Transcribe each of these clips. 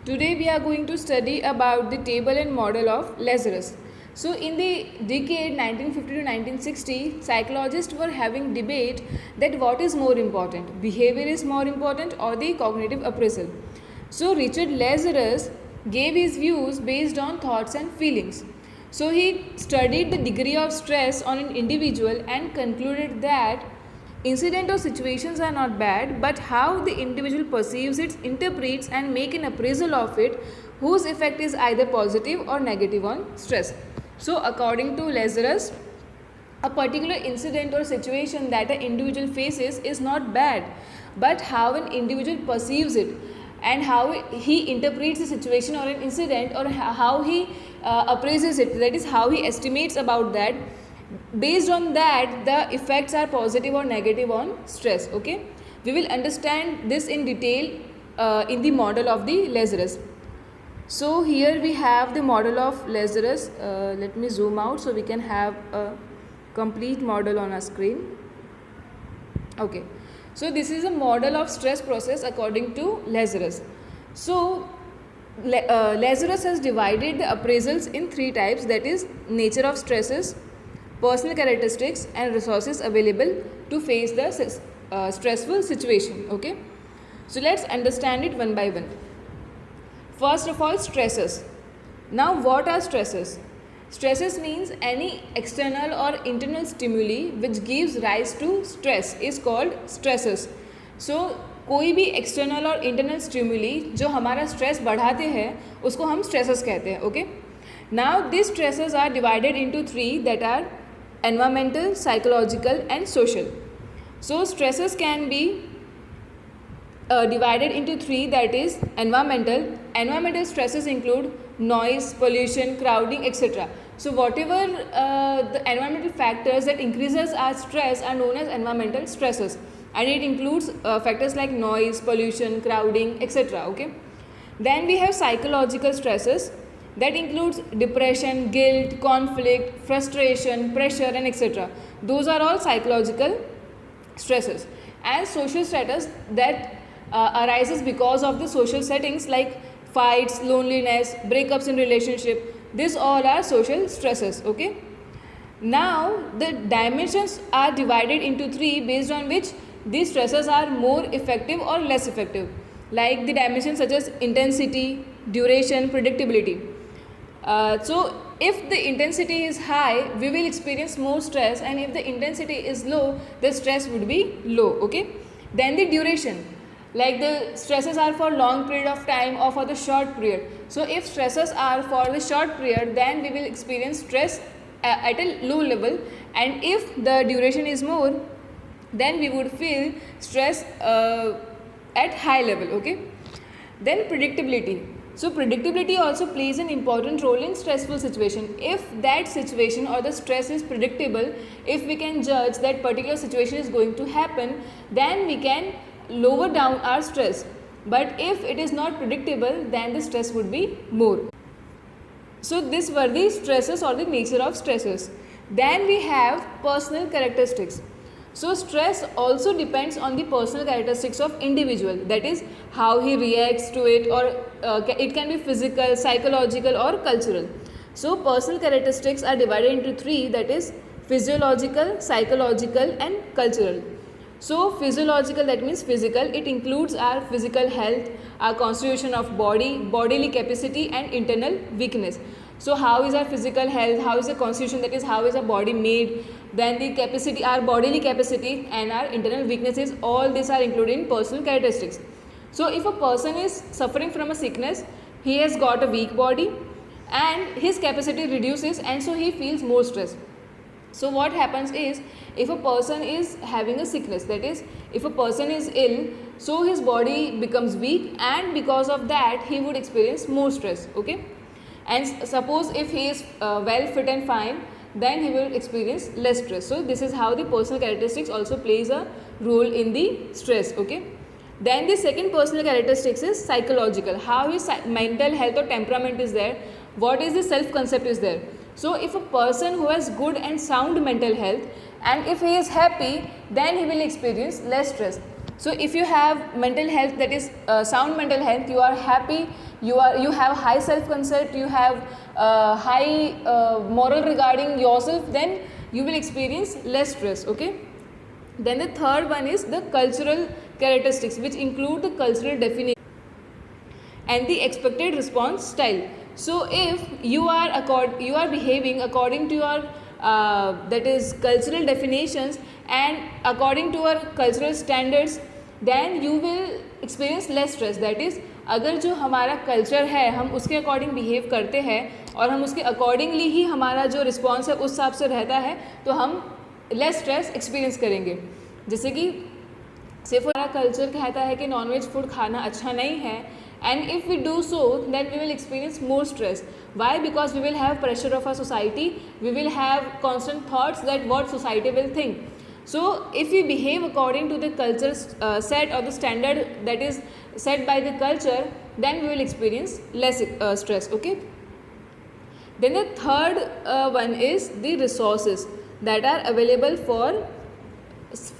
Today we are going to study about the table and model of Lazarus. So in the decade 1950 to 1960, psychologists were having debate that what is more important, behavior is more important or the cognitive appraisal. So Richard Lazarus gave his views based on thoughts and feelings. So he studied the degree of stress on an individual and concluded that incident or situations are not bad, but how the individual perceives it, interprets, and make an appraisal of it, whose effect is either positive or negative on stress. So, according to Lazarus, a particular incident or situation that an individual faces is not bad, but how an individual perceives it and how he interprets the situation or an incident, or how he appraises it, that is how he estimates about that. Based on that, the effects are positive or negative on stress. Okay, we will understand this in detail in the model of the Lazarus. So here we have the model of Lazarus. Let me zoom out so we can have a complete model on our screen. Okay, so this is a model of stress process according to Lazarus. So Lazarus has divided the appraisals in three types, that is nature of stresses, personal characteristics, and resources available to face the stressful situation. Okay, so let's understand it one by one. First of all, stresses. Now, what are stresses? Stresses means any external or internal stimuli which gives rise to stress is called stresses. So कोई भी external और internal stimuli जो हमारा stress बढ़ाते हैं उसको हम stresses कहते हैं. Okay, now this stresses are divided into three, that are environmental, psychological, and social. So stresses can be divided into three, that is environmental. Environmental stresses include noise, pollution, crowding, etc. So whatever the environmental factors that increases our stress are known as environmental stresses, and it includes factors like noise, pollution, crowding, etc. Okay, then we have psychological stresses that includes depression, guilt, conflict, frustration, pressure, and etc. Those are all psychological stresses. And social status that arises because of the social settings like fights, loneliness, breakups in relationship. These all are social stresses. Okay, now the dimensions are divided into three based on which these stresses are more effective or less effective, like the dimensions such as intensity, duration, predictability. So if the intensity is high, we will experience more stress, and if the intensity is low, the stress would be low. Okay, then the duration, like the stresses are for long period of time or for the short period. So if stresses are for the short period, then we will experience stress at a low level, and if the duration is more, then we would feel stress at high level. Okay, then predictability. So predictability also plays an important role in stressful situation. If that situation or the stress is predictable, if we can judge that particular situation is going to happen, then we can lower down our stress. But if it is not predictable, then the stress would be more. So these were the stresses or the nature of stresses. Then we have personal characteristics. So stress also depends on the personal characteristics of individual, that is how he reacts to it, or it can be physical, psychological, or cultural. So personal characteristics are divided into three, that is physiological, psychological, and cultural. So physiological, that means physical, it includes our physical health, our constitution of body, bodily capacity, and internal weakness. So how is our physical health, how is the constitution, that is how is our body made, then the capacity, our bodily capacity, and our internal weaknesses, all these are included in personal characteristics. So if a person is suffering from a sickness, he has got a weak body and his capacity reduces, and so he feels more stress. So what happens is, if a person is having a sickness, that is if a person is ill, so his body becomes weak, and because of that he would experience more stress. Okay, and suppose if he is well fit and fine, then he will experience less stress. So this is how the personal characteristics also plays a role in the stress. Okay, then the second personal characteristics is psychological, how his mental health or temperament is there, what is the self concept is there. So if a person who has good and sound mental health, and if he is happy, then he will experience less stress. So if you have mental health, that is sound mental health, you are happy, you have high self concept, you have high moral regarding yourself, then you will experience less stress. Okay. Then the third one is the cultural characteristics, which include the cultural definition and the expected response style. So if you are behaving according to your that is cultural definitions and according to our cultural standards, then you will experience less stress. That is, अगर जो हमारा culture है हम उसके according behave करते हैं और हम उसके अकॉर्डिंगली ही हमारा जो रिस्पॉन्स है उस हिसाब से रहता है, तो हम लेस स्ट्रेस एक्सपीरियंस करेंगे. जैसे कि सिर्फ हमारा कल्चर कहता है कि नॉनवेज फूड खाना अच्छा नहीं है, and if we do so then we will experience more stress. Why? Because we will have pressure of our society, we will have constant thoughts that what society will think. So if we behave according to the culture set or the standard that is set by the culture, then we will experience less stress. Okay. Then the third one is the resources that are available for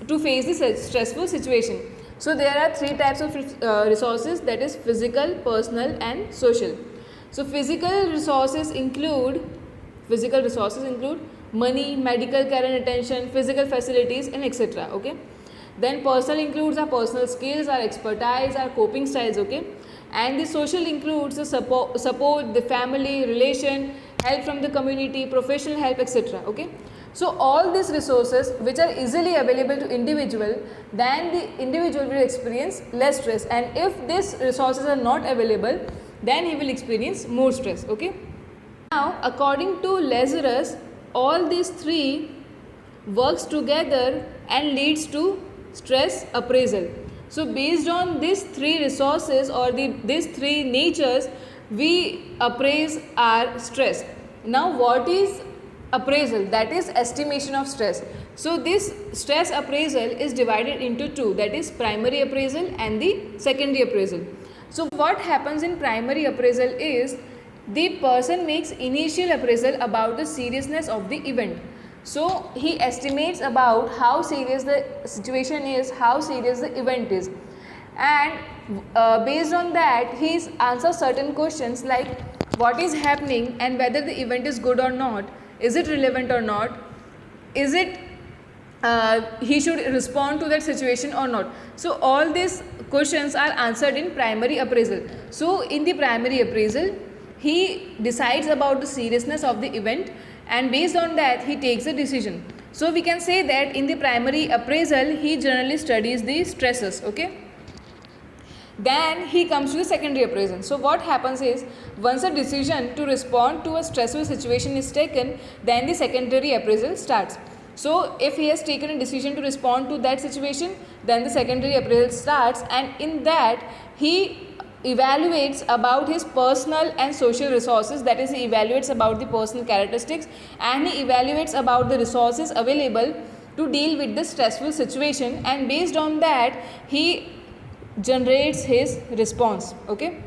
to face this stressful situation. So there are three types of resources, that is physical, personal and social. So physical resources include money, medical care and attention, physical facilities and etc. Okay. Then personal includes our personal skills, our expertise, our coping styles. Okay. And the social includes the support, the family, relation, help from the community, professional help, etc. Okay. So all these resources which are easily available to individual, then the individual will experience less stress, and if these resources are not available, then he will experience more stress. Okay. Now according to Lazarus, all these three works together and leads to stress appraisal. So based on these three resources or these three natures, we appraise our stress. Now what is appraisal? That is estimation of stress. So this stress appraisal is divided into two, that is primary appraisal and the secondary appraisal. So what happens in primary appraisal is the person makes initial appraisal about the seriousness of the event. So he estimates about how serious the situation is, how serious the event is, and based on that he answers certain questions like what is happening and whether the event is good or not, is it relevant or not, is it he should respond to that situation or not. So all these questions are answered in primary appraisal. So in the primary appraisal he decides about the seriousness of the event, and based on that he takes a decision. So we can say that in the primary appraisal he generally studies the stresses. Okay. Then he comes to the secondary appraisal. So what happens is, once a decision to respond to a stressful situation is taken, then the secondary appraisal starts. So if he has taken a decision to respond to that situation, then the secondary appraisal starts, and in that he evaluates about his personal and social resources, that is he evaluates about the personal characteristics and he evaluates about the resources available to deal with the stressful situation, and based on that he generates his response. Okay.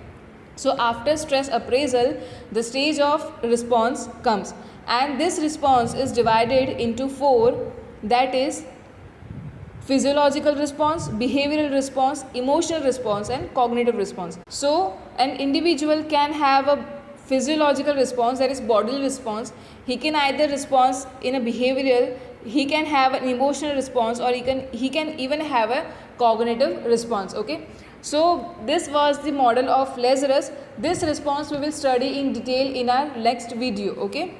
So after stress appraisal the stage of response comes, and this response is divided into four, that is physiological response, behavioral response, emotional response and cognitive response. So an individual can have a physiological response, that is bodily response. He can either respond in a behavioral, he can have an emotional response, or he can even have a cognitive response. Okay. So this was the model of Lazarus. This response we will study in detail in our next video. Okay.